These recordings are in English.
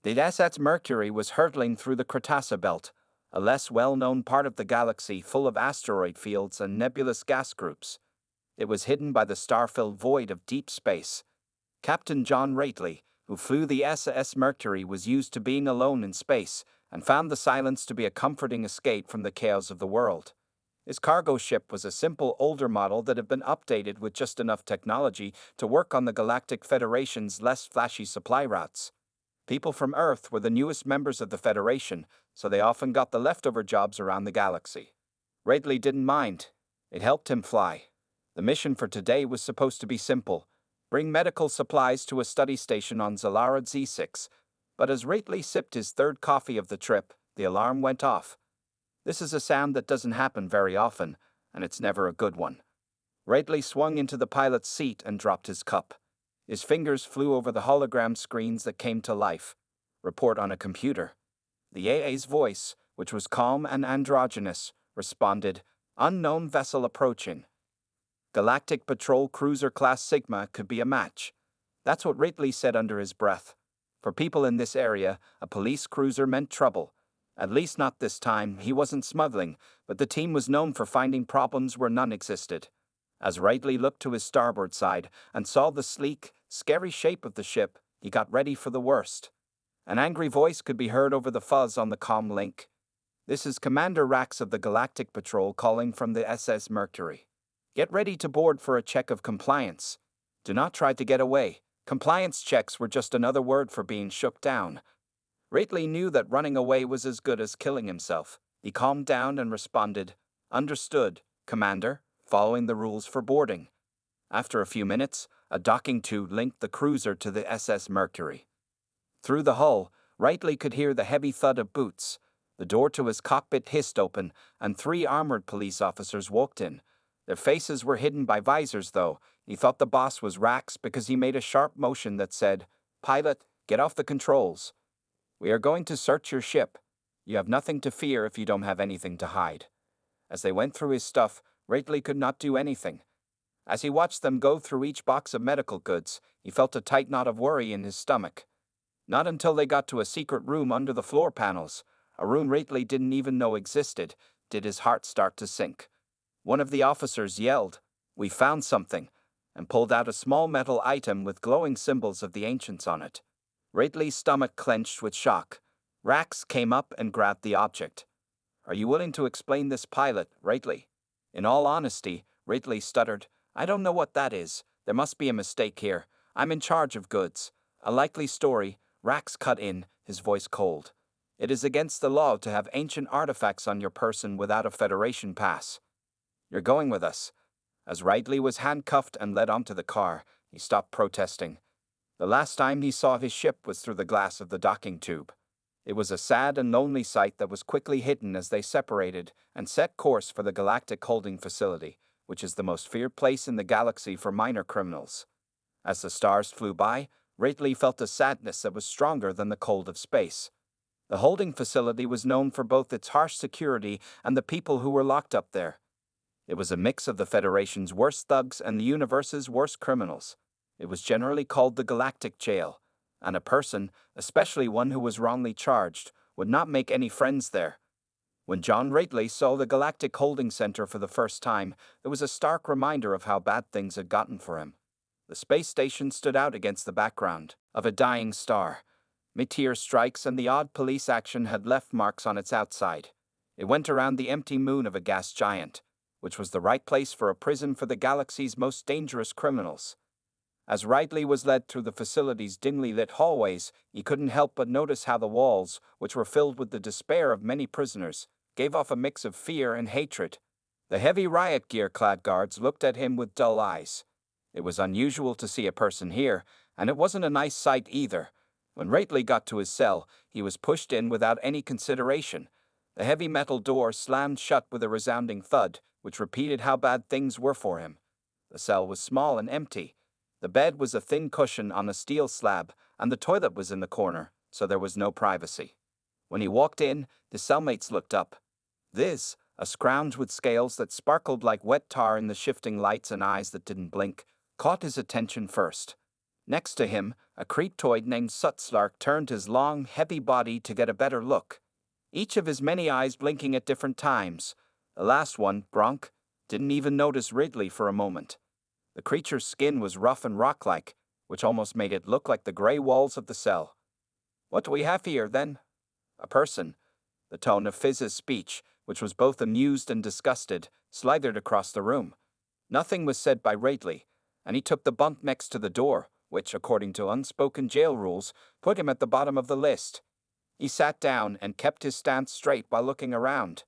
The SS Mercury was hurtling through the Cretaceous belt, a less well-known part of the galaxy full of asteroid fields and nebulous gas groups. It was hidden by the star-filled void of deep space. Captain John Rately, who flew the SS Mercury, was used to being alone in space and found the silence to be a comforting escape from the chaos of the world. His cargo ship was a simple older model that had been updated with just enough technology to work on the Galactic Federation's less flashy supply routes. People from Earth were the newest members of the Federation, so they often got the leftover jobs around the galaxy. Rately didn't mind. It helped him fly. The mission for today was supposed to be simple: bring medical supplies to a study station on Zalara Z6. But as Rately sipped his third coffee of the trip, the alarm went off. This is a sound that doesn't happen very often, and it's never a good one. Rately swung into the pilot's seat and dropped his cup. His fingers flew over the hologram screens that came to life. Report on a computer. The AA's voice, which was calm and androgynous, responded, "Unknown vessel approaching. Galactic Patrol Cruiser Class Sigma could be a match." That's what Rately said under his breath. For people in this area, a police cruiser meant trouble. At least not this time. He wasn't smuggling, but the team was known for finding problems where none existed. As Rately looked to his starboard side and saw the sleek, scary shape of the ship, he got ready for the worst. An angry voice could be heard over the fuzz on the comm link. "This is Commander Rax of the Galactic Patrol calling from the SS Mercury. Get ready to board for a check of compliance. Do not try to get away. Compliance checks were just another word for being shook down." Rately knew that running away was as good as killing himself. He calmed down and responded, "Understood, Commander, following the rules for boarding." After a few minutes, a docking tube linked the cruiser to the SS Mercury. Through the hull, Rately could hear the heavy thud of boots. The door to his cockpit hissed open, and 3 armored police officers walked in. Their faces were hidden by visors, though. He thought the boss was Rax because he made a sharp motion that said, "Pilot, get off the controls. We are going to search your ship. You have nothing to fear if you don't have anything to hide." As they went through his stuff, Rately could not do anything. As he watched them go through each box of medical goods, he felt a tight knot of worry in his stomach. Not until they got to a secret room under the floor panels, a room Rately didn't even know existed, did his heart start to sink. One of the officers yelled, "We found something," and pulled out a small metal item with glowing symbols of the ancients on it. Rately's stomach clenched with shock. Rax came up and grabbed the object. "Are you willing to explain this, Pilot, Rately?" In all honesty, Rately stuttered, "I don't know what that is. There must be a mistake here. I'm in charge of goods." "A likely story," Rax cut in, his voice cold. "It is against the law to have ancient artifacts on your person without a Federation pass. You're going with us." As Rately was handcuffed and led onto the car, he stopped protesting. The last time he saw his ship was through the glass of the docking tube. It was a sad and lonely sight that was quickly hidden as they separated and set course for the Galactic Holding Facility, which is the most feared place in the galaxy for minor criminals. As the stars flew by, Rately felt a sadness that was stronger than the cold of space. The holding facility was known for both its harsh security and the people who were locked up there. It was a mix of the Federation's worst thugs and the universe's worst criminals. It was generally called the Galactic Jail, and a person, especially one who was wrongly charged, would not make any friends there. When John Rately saw the Galactic Holding Center for the first time, there was a stark reminder of how bad things had gotten for him. The space station stood out against the background of a dying star. Meteor strikes and the odd police action had left marks on its outside. It went around the empty moon of a gas giant, which was the right place for a prison for the galaxy's most dangerous criminals. As Rately was led through the facility's dimly lit hallways, he couldn't help but notice how the walls, which were filled with the despair of many prisoners, gave off a mix of fear and hatred. The heavy riot gear-clad guards looked at him with dull eyes. It was unusual to see a person here, and it wasn't a nice sight either. When Rately got to his cell, he was pushed in without any consideration. The heavy metal door slammed shut with a resounding thud, which repeated how bad things were for him. The cell was small and empty. The bed was a thin cushion on a steel slab, and the toilet was in the corner, so there was no privacy. When he walked in, his cellmates looked up. This, a scrounge with scales that sparkled like wet tar in the shifting lights and eyes that didn't blink, caught his attention first. Next to him, a creeptoid named Sutslark turned his long, heavy body to get a better look, each of his many eyes blinking at different times. The last one, Gronk, didn't even notice Ridley for a moment. The creature's skin was rough and rock-like, which almost made it look like the gray walls of the cell. "What do we have here, then?" "A person." The tone of Fizz's speech, which was both amused and disgusted, slithered across the room. Nothing was said by Ridley, and he took the bunk next to the door, which, according to unspoken jail rules, put him at the bottom of the list. He sat down and kept his stance straight while looking around.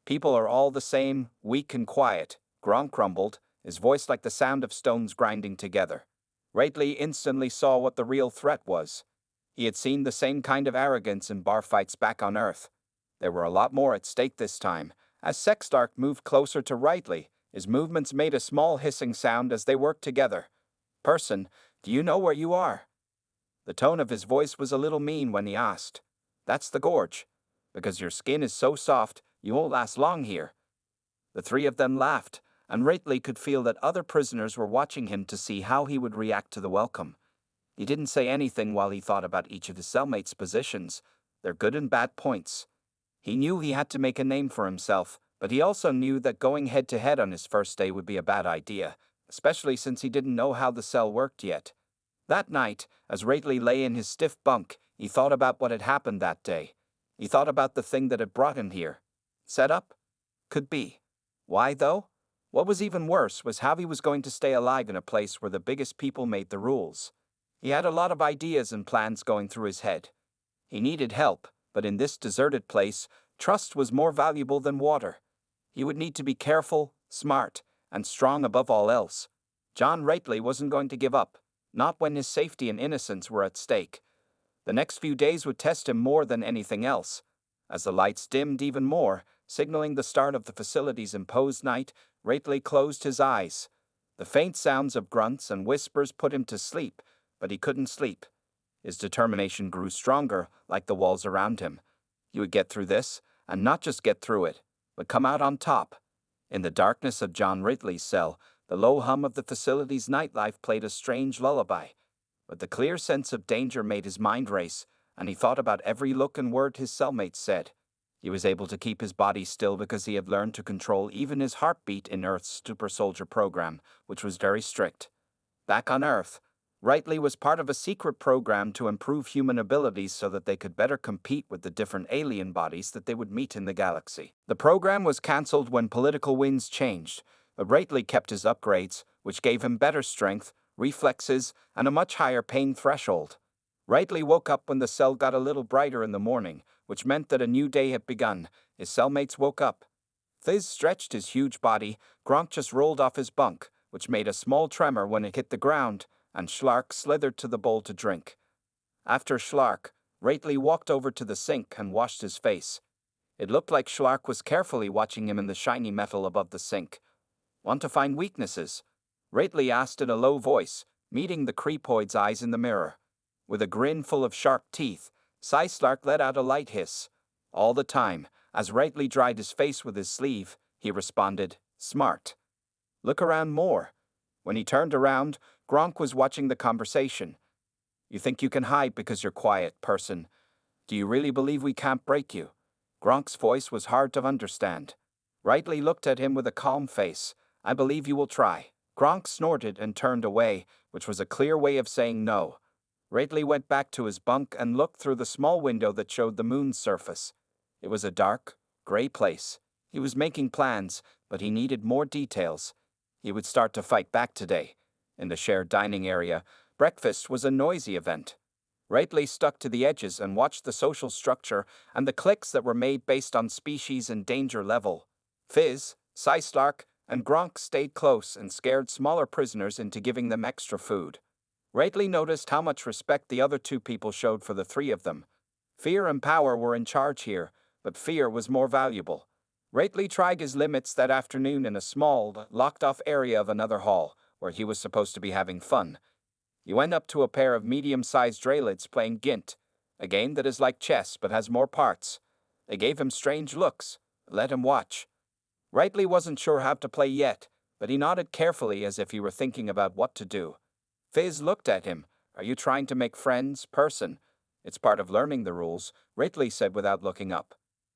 "People are all the same, weak and quiet," Gronk grumbled, his voice like the sound of stones grinding together. Ridley instantly saw what the real threat was. He had seen the same kind of arrogance in bar fights back on Earth. There were a lot more at stake this time. As Sexlark moved closer to Ridley, his movements made a small hissing sound as they worked together. "Person, do you know where you are?" The tone of his voice was a little mean when he asked. "That's the gorge. Because your skin is so soft, you won't last long here." The three of them laughed, and Ridley could feel that other prisoners were watching him to see how he would react to the welcome. He didn't say anything while he thought about each of his cellmates' positions, their good and bad points. He knew he had to make a name for himself, but he also knew that going head-to-head on his first day would be a bad idea, especially since he didn't know how the cell worked yet. That night, as Ridley lay in his stiff bunk, he thought about what had happened that day. He thought about the thing that had brought him here. Set up? Could be. Why, though? What was even worse was how he was going to stay alive in a place where the biggest people made the rules. He had a lot of ideas and plans going through his head. He needed help, but in this deserted place, trust was more valuable than water. He would need to be careful, smart, and strong above all else. John Ridley wasn't going to give up, not when his safety and innocence were at stake. The next few days would test him more than anything else. As the lights dimmed even more, signaling the start of the facility's imposed night, Ridley closed his eyes. The faint sounds of grunts and whispers put him to sleep, but he couldn't sleep. His determination grew stronger, like the walls around him. He would get through this, and not just get through it, but come out on top. In the darkness of John Ridley's cell, the low hum of the facility's nightlife played a strange lullaby. But the clear sense of danger made his mind race, and he thought about every look and word his cellmates said. He was able to keep his body still because he had learned to control even his heartbeat in Earth's super soldier program, which was very strict. Back on Earth, Ridley was part of a secret program to improve human abilities so that they could better compete with the different alien bodies that they would meet in the galaxy. The program was cancelled when political winds changed, but Ridley kept his upgrades, which gave him better strength, reflexes, and a much higher pain threshold. Ridley woke up when the cell got a little brighter in the morning, which meant that a new day had begun. His cellmates woke up. Fizz stretched his huge body, Gronk just rolled off his bunk, which made a small tremor when it hit the ground, and Schlark slithered to the bowl to drink. After Schlark, Ridley walked over to the sink and washed his face. It looked like Schlark was carefully watching him in the shiny metal above the sink. "Want to find weaknesses?" Ridley asked in a low voice, meeting the creepoid's eyes in the mirror. With a grin full of sharp teeth, Schlark let out a light hiss. All the time, as Ridley dried his face with his sleeve, he responded, "Smart." "Look around more." When he turned around, Gronk was watching the conversation. "You think you can hide because you're quiet, person. Do you really believe we can't break you?" Gronk's voice was hard to understand. Ridley looked at him with a calm face. "I believe you will try." Gronk snorted and turned away, which was a clear way of saying no. Ridley went back to his bunk and looked through the small window that showed the moon's surface. It was a dark, gray place. He was making plans, but he needed more details. He would start to fight back today. In the shared dining area, breakfast was a noisy event. Ridley stuck to the edges and watched the social structure and the cliques that were made based on species and danger level. Fizz, Slark, and Gronk stayed close and scared smaller prisoners into giving them extra food. Ridley noticed how much respect the other two people showed for the three of them. Fear and power were in charge here, but fear was more valuable. Ridley tried his limits that afternoon in a small, locked-off area of another hall, where he was supposed to be having fun. He went up to a pair of medium-sized Dralids playing Gint, a game that is like chess but has more parts. They gave him strange looks. Let him watch. Ridley wasn't sure how to play yet, but he nodded carefully as if he were thinking about what to do. Fizz looked at him, Are you trying to make friends, person? It's part of learning the rules, Ridley said without looking up.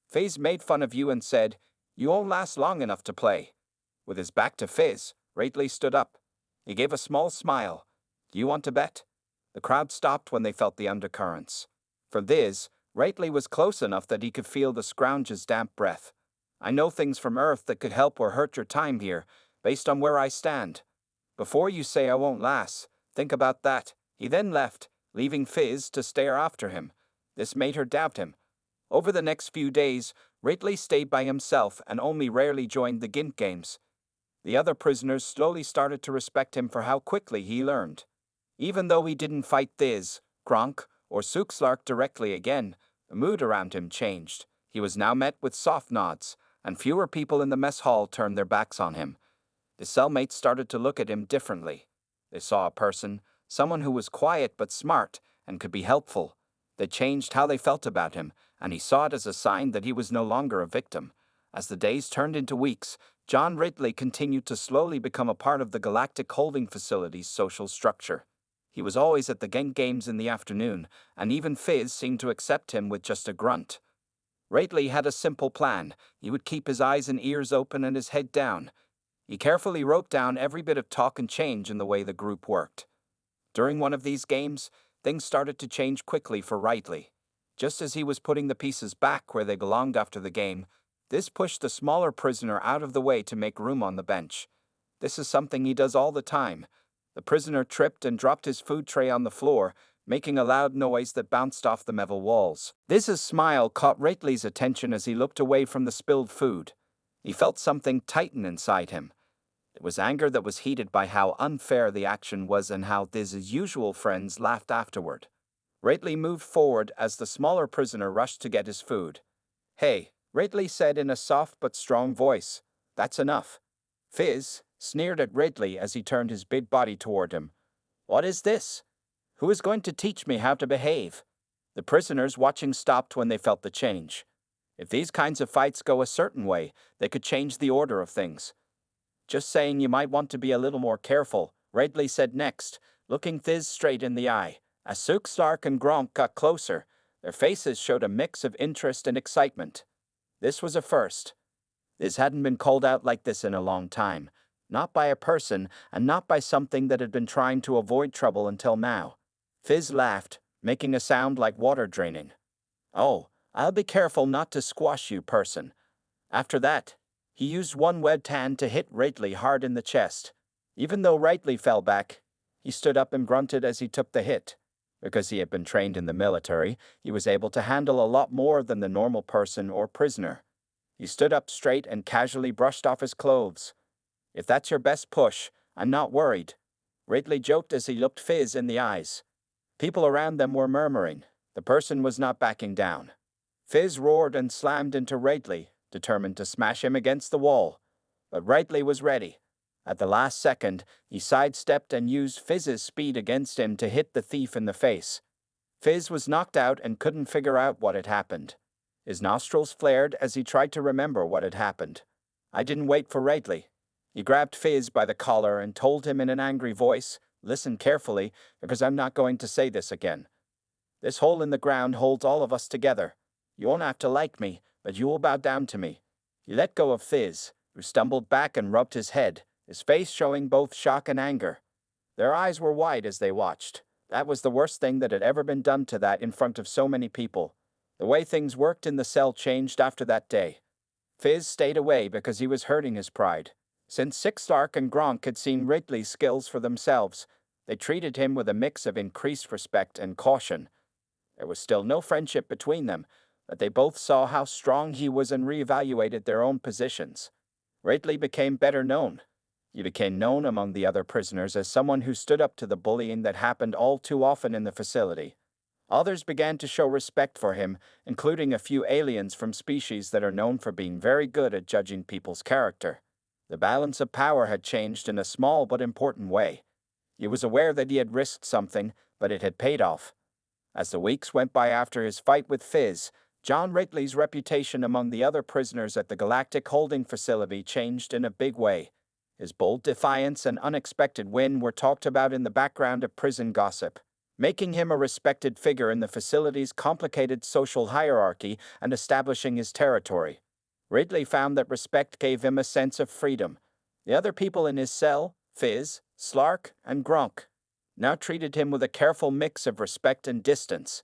Fizz made fun of you and said, you won't last long enough to play. With his back to Fizz, Ridley stood up. He gave a small smile. Do you want to bet? The crowd stopped when they felt the undercurrents. For this, Ridley was close enough that he could feel the scrounge's damp breath. I know things from Earth that could help or hurt your time here, based on where I stand. Before you say I won't last, think about that. He then left, leaving Fizz to stare after him. This made her doubt him. Over the next few days, Ridley stayed by himself and only rarely joined the Gimp games. The other prisoners slowly started to respect him for how quickly he learned. Even though he didn't fight Thiz, Gronk, or Sookslark directly again, the mood around him changed. He was now met with soft nods, and fewer people in the mess hall turned their backs on him. The cellmates started to look at him differently. They saw a person, someone who was quiet but smart and could be helpful. They changed how they felt about him, and he saw it as a sign that he was no longer a victim. As the days turned into weeks, John Ridley continued to slowly become a part of the Galactic holding facility's social structure. He was always at the Genk games in the afternoon, and even Fizz seemed to accept him with just a grunt. Ridley had a simple plan. He would keep his eyes and ears open and his head down. He carefully wrote down every bit of talk and change in the way the group worked. During one of these games, things started to change quickly for Ridley. Just as he was putting the pieces back where they belonged after the game, this pushed the smaller prisoner out of the way to make room on the bench. This is something he does all the time. The prisoner tripped and dropped his food tray on the floor, making a loud noise that bounced off the metal walls. Thiz's smile caught Ridley's attention as he looked away from the spilled food. He felt something tighten inside him. It was anger that was heated by how unfair the action was and how Thiz's usual friends laughed afterward. Ridley moved forward as the smaller prisoner rushed to get his food. Hey, Ridley said in a soft but strong voice. That's enough. Fizz sneered at Ridley as he turned his big body toward him. What is this? Who is going to teach me how to behave? The prisoners watching stopped when they felt the change. If these kinds of fights go a certain way, they could change the order of things. Just saying you might want to be a little more careful, Ridley said next, looking Fizz straight in the eye. As Sookslark and Gronk got closer, their faces showed a mix of interest and excitement. This was a first. This hadn't been called out like this in a long time, not by a person and not by something that had been trying to avoid trouble until now. Fizz laughed, making a sound like water draining. Oh, I'll be careful not to squash you, person. After that, he used one webbed hand to hit Ridley hard in the chest. Even though Ridley fell back, he stood up and grunted as he took the hit. Because he had been trained in the military, he was able to handle a lot more than the normal person or prisoner. He stood up straight and casually brushed off his clothes. If that's your best push, I'm not worried. Ridley joked as he looked Fizz in the eyes. People around them were murmuring. The person was not backing down. Fizz roared and slammed into Ridley, determined to smash him against the wall. But Ridley was ready. At the last second, he sidestepped and used Fizz's speed against him to hit the thief in the face. Fizz was knocked out and couldn't figure out what had happened. His nostrils flared as he tried to remember what had happened. I didn't wait for Ridley. He grabbed Fizz by the collar and told him in an angry voice, "Listen carefully, because I'm not going to say this again. This hole in the ground holds all of us together. You won't have to like me, but you will bow down to me." He let go of Fizz, who stumbled back and rubbed his head, his face showing both shock and anger. Their eyes were wide as they watched. That was the worst thing that had ever been done to that in front of so many people. The way things worked in the cell changed after that day. Fizz stayed away because he was hurting his pride. Since Sookslark and Gronk had seen Ridley's skills for themselves, they treated him with a mix of increased respect and caution. There was still no friendship between them, but they both saw how strong he was and reevaluated their own positions. Ridley became better known. He became known among the other prisoners as someone who stood up to the bullying that happened all too often in the facility. Others began to show respect for him, including a few aliens from species that are known for being very good at judging people's character. The balance of power had changed in a small but important way. He was aware that he had risked something, but it had paid off. As the weeks went by after his fight with Fizz, John Ridley's reputation among the other prisoners at the Galactic holding facility changed in a big way. His bold defiance and unexpected win were talked about in the background of prison gossip. making him a respected figure in the facility's complicated social hierarchy and establishing his territory. Ridley found that respect gave him a sense of freedom. The other people in his cell, Fizz, Slark, and Gronk, now treated him with a careful mix of respect and distance.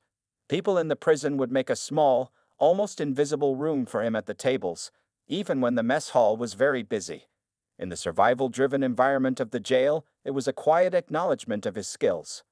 People in the prison would make a small, almost invisible room for him at the tables, even when the mess hall was very busy. In the survival-driven environment of the jail, it was a quiet acknowledgement of his skills.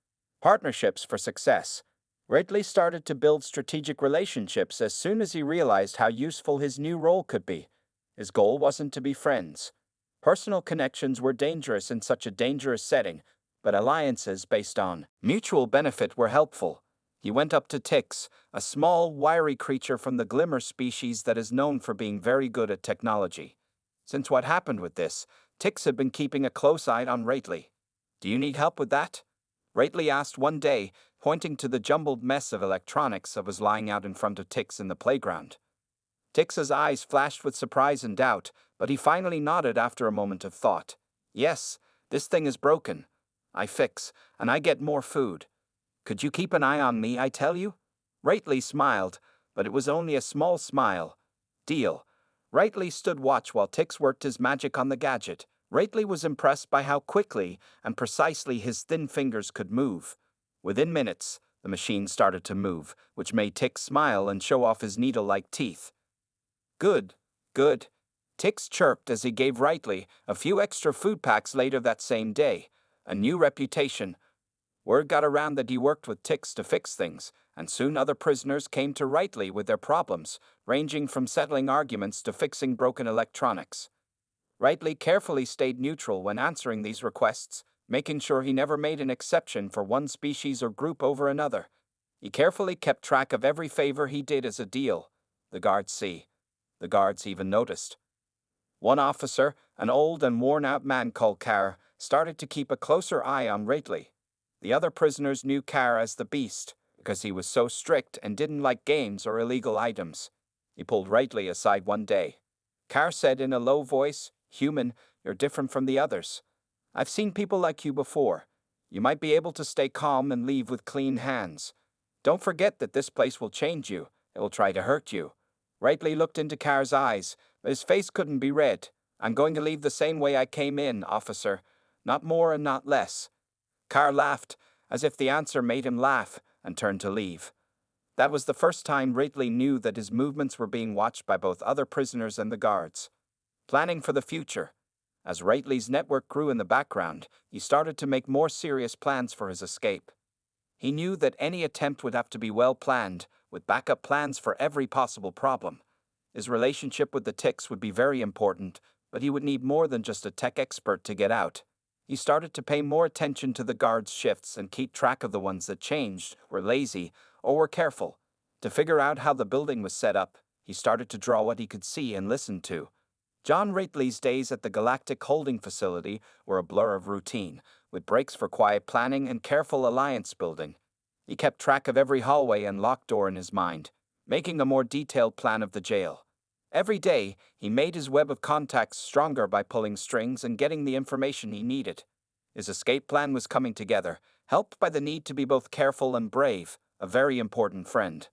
Partnerships for success. Ridley started to build strategic relationships as soon as he realized how useful his new role could be. His goal wasn't to be friends. Personal connections were dangerous in such a dangerous setting, but alliances based on mutual benefit were helpful. He went up to Tix, a small, wiry creature from the Glimmer species that is known for being very good at technology. Since what happened with this, Tix had been keeping a close eye on Ridley. "Do you need help with that?" Ridley asked one day, pointing to the jumbled mess of electronics that was lying out in front of Tix in the playground. Tix's eyes flashed with surprise and doubt, but he finally nodded after a moment of thought. "Yes, this thing is broken. I fix, and I get more food. Could you keep an eye on me, I tell you?" Ridley smiled, but it was only a small smile. "Deal." Ridley stood watch while Tix worked his magic on the gadget. Ridley was impressed by how quickly and precisely his thin fingers could move. Within minutes, the machine started to move, which made Tix smile and show off his needle-like teeth. "Good, good," Tix chirped as he gave Ridley a few extra food packs later that same day. A new reputation. Word got around that he worked with Tix to fix things, and soon other prisoners came to Ridley with their problems, ranging from settling arguments to fixing broken electronics. Ridley carefully stayed neutral when answering these requests, making sure he never made an exception for one species or group over another. He carefully kept track of every favor he did as a deal. The guards see. The guards even noticed. One officer, an old and worn-out man called Carr, started to keep a closer eye on Ridley. The other prisoners knew Carr as the Beast, because he was so strict and didn't like games or illegal items. He pulled Ridley aside one day. Carr said in a low voice, "Human, you're different from the others. I've seen people like you before. You might be able to stay calm and leave with clean hands. Don't forget that this place will change you. It will try to hurt you." Ridley looked into Carr's eyes, but his face couldn't be read. "I'm going to leave the same way I came in, officer. Not more and not less." Carr laughed, as if the answer made him laugh, and turned to leave. That was the first time Ridley knew that his movements were being watched by both other prisoners and the guards. Planning for the future. As Ridley's network grew in the background, he started to make more serious plans for his escape. He knew that any attempt would have to be well planned, with backup plans for every possible problem. His relationship with the Tix would be very important, but he would need more than just a tech expert to get out. He started to pay more attention to the guards' shifts and keep track of the ones that changed, were lazy, or were careful. To figure out how the building was set up, he started to draw what he could see and listen to. John Ridley's days at the Galactic holding facility were a blur of routine, with breaks for quiet planning and careful alliance building. He kept track of every hallway and locked door in his mind, making a more detailed plan of the jail. Every day, he made his web of contacts stronger by pulling strings and getting the information he needed. His escape plan was coming together, helped by the need to be both careful and brave, a very important friend.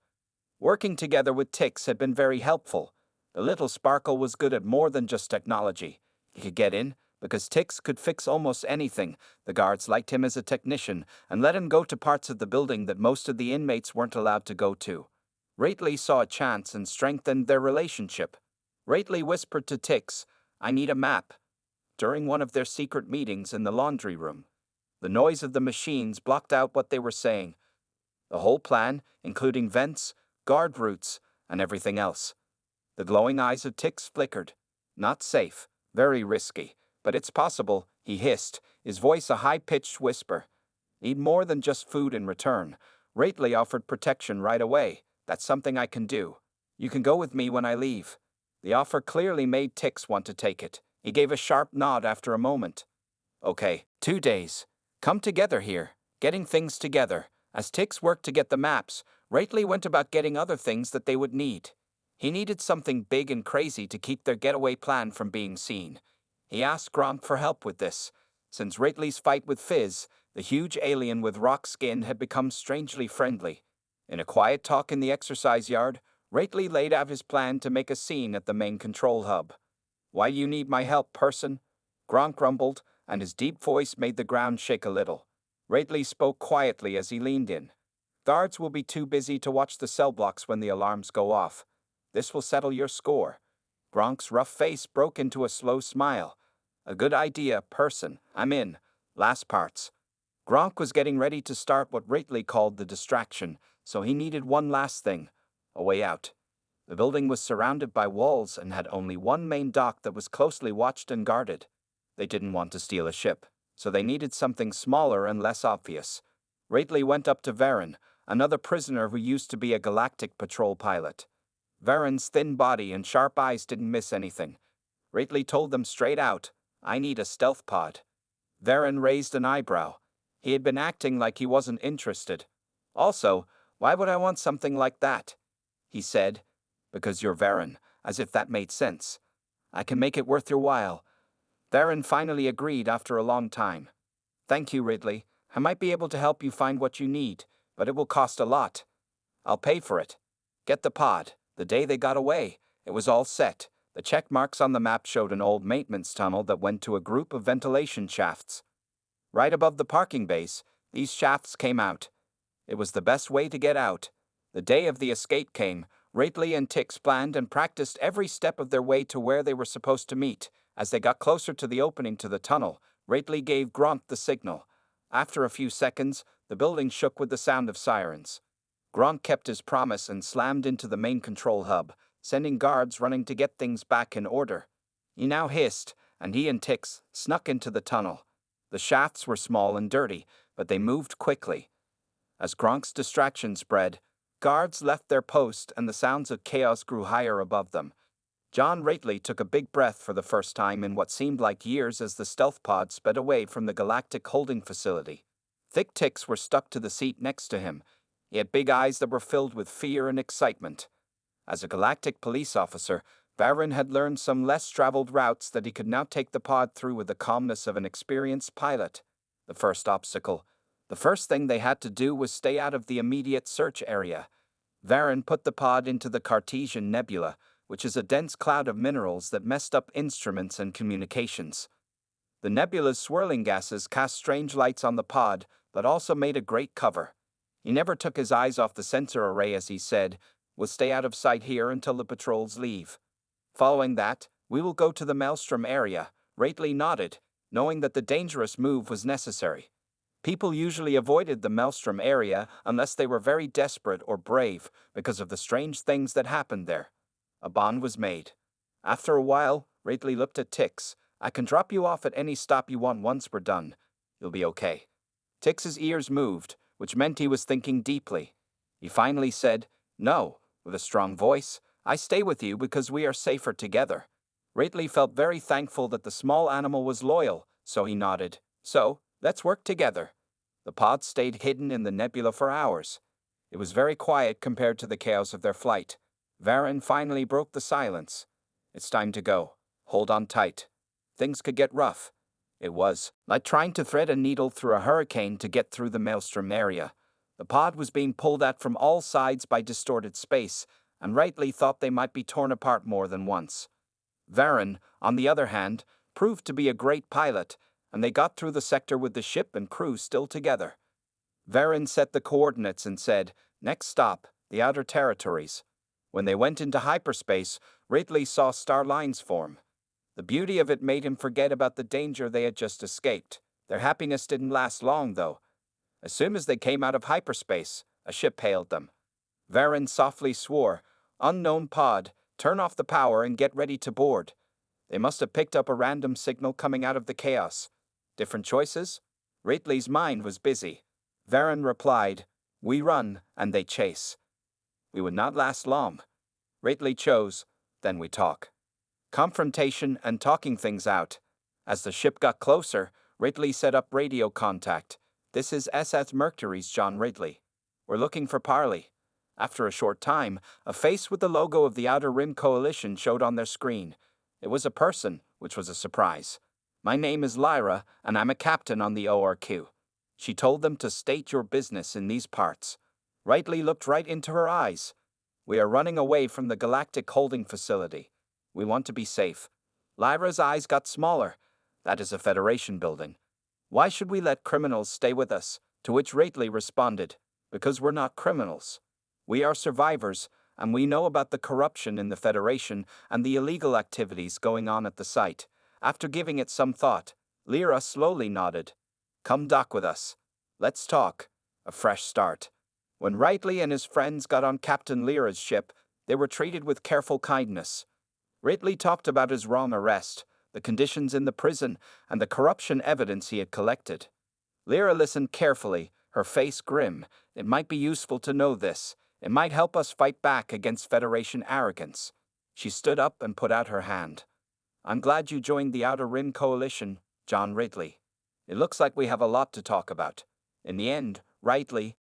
Working together with Tix had been very helpful. The little sparkle was good at more than just technology. He could get in, because Tix could fix almost anything. The guards liked him as a technician and let him go to parts of the building that most of the inmates weren't allowed to go to. Ridley saw a chance and strengthened their relationship. Ridley whispered to Tix, "I need a map," during one of their secret meetings in the laundry room. The noise of the machines blocked out what they were saying. The whole plan, including vents, guard routes, and everything else. The glowing eyes of Tix flickered. "Not safe, very risky, but it's possible," he hissed, his voice a high-pitched whisper. "Need more than just food in return." Ridley offered protection right away. "That's something I can do. You can go with me when I leave." The offer clearly made Tix want to take it. He gave a sharp nod after a moment. "Okay, 2 days. Come together here, getting things together." As Tix worked to get the maps, Ridley went about getting other things that they would need. He needed something big and crazy to keep their getaway plan from being seen. He asked Gronk for help with this. Since Ridley's fight with Fizz, The huge alien with rock skin had become strangely friendly. In a quiet talk in the exercise yard, Rately laid out his plan to make a scene at the main control hub. "Why you need my help, person?" Gronk grumbled, and his deep voice made the ground shake a little. Rately spoke quietly as he leaned in. "Guards will be too busy to watch the cell blocks when the alarms go off. This will settle your score." Gronk's rough face broke into a slow smile. "A good idea, person. I'm in. Last parts." Gronk was getting ready to start what Rately called the distraction, so he needed one last thing: a way out. The building was surrounded by walls and had only one main dock that was closely watched and guarded. They didn't want to steal a ship, so they needed something smaller and less obvious. Rately went up to Varen, another prisoner who used to be a Galactic patrol pilot. Varen's thin body and sharp eyes didn't miss anything. Rately told them straight out, "I need a stealth pod." Varen raised an eyebrow. He had been acting like he wasn't interested. "Also, why would I want something like that?" he said. "Because you're Varen," as if that made sense. "I can make it worth your while." Varen finally agreed after a long time. "Thank you, Ridley. I might be able to help you find what you need, but it will cost a lot." "I'll pay for it." "Get the pod." The day they got away, it was all set. The check marks on the map showed an old maintenance tunnel that went to a group of ventilation shafts. Right above the parking base, these shafts came out. It was the best way to get out. The day of the escape came. Rately and Tix planned and practiced every step of their way to where they were supposed to meet. As they got closer to the opening to the tunnel, Rately gave Gronk the signal. After a few seconds, the building shook with the sound of sirens. Gronk kept his promise and slammed into the main control hub, sending guards running to get things back in order. He now hissed, and he and Tix snuck into the tunnel. The shafts were small and dirty, but they moved quickly. As Gronk's distraction spread, guards left their post and the sounds of chaos grew higher above them. John Rately took a big breath for the first time in what seemed like years as the stealth pod sped away from the Galactic holding facility. Thick Ticks were stuck to the seat next to him. He had big eyes that were filled with fear and excitement. As a Galactic police officer, Varen had learned some less traveled routes that he could now take the pod through with the calmness of an experienced pilot. The first thing they had to do was stay out of the immediate search area. Varen put the pod into the Cartesian Nebula, which is a dense cloud of minerals that messed up instruments and communications. The nebula's swirling gases cast strange lights on the pod, but also made a great cover. He never took his eyes off the sensor array as he said, "We'll stay out of sight here until the patrols leave. Following that, we will go to the Maelstrom area." Rately nodded, knowing that the dangerous move was necessary. People usually avoided the Maelstrom area unless they were very desperate or brave because of the strange things that happened there. A bond was made. After a while, Rately looked at Tix. "I can drop you off at any stop you want once we're done. You'll be okay." Tix's ears moved, which meant he was thinking deeply. He finally said, "No," with a strong voice. "I stay with you because we are safer together." Rately felt very thankful that the small animal was loyal, so he nodded. "So, let's work together." The pod stayed hidden in the nebula for hours. It was very quiet compared to the chaos of their flight. Varen finally broke the silence. "It's time to go. Hold on tight. Things could get rough." It was like trying to thread a needle through a hurricane to get through the Maelstrom area. The pod was being pulled at from all sides by distorted space, and Rately thought they might be torn apart more than once. Varen, on the other hand, proved to be a great pilot, and they got through the sector with the ship and crew still together. Varen set the coordinates and said, "Next stop, the Outer Territories." When they went into hyperspace, Rately saw star lines form. The beauty of it made him forget about the danger they had just escaped. Their happiness didn't last long, though. As soon as they came out of hyperspace, a ship hailed them. Varen softly swore, "Unknown pod, turn off the power and get ready to board." They must have picked up a random signal coming out of the chaos. Different choices? Rately's mind was busy. Varen replied, "We run, and they chase." We would not last long. Rately chose, "Then we talk." Confrontation and talking things out. As the ship got closer, Rately set up radio contact. "This is SS Mercury's John Rately. We're looking for Parley." After a short time, a face with the logo of the Outer Rim Coalition showed on their screen. It was a person, which was a surprise. "My name is Lyra, and I'm a captain on the ORQ." She told them to state your business in these parts. Rightly looked right into her eyes. We are running away from the Galactic holding facility. We want to be safe. Lyra's eyes got smaller. That is a Federation building. Why should we let criminals stay with us? To which Rately responded, because we're not criminals. We are survivors, and we know about the corruption in the Federation and the illegal activities going on at the site. After giving it some thought, Lyra slowly nodded. Come dock with us. Let's talk. A fresh start. When Rightly and his friends got on Captain Lyra's ship, they were treated with careful kindness. Rightly talked about his wrong arrest, the conditions in the prison, and the corruption evidence he had collected. Lyra listened carefully, her face grim. It might be useful to know this. It might help us fight back against Federation arrogance. She stood up and put out her hand. I'm glad you joined the Outer Rim Coalition, John Ridley. It looks like we have a lot to talk about. In the end, Rightly,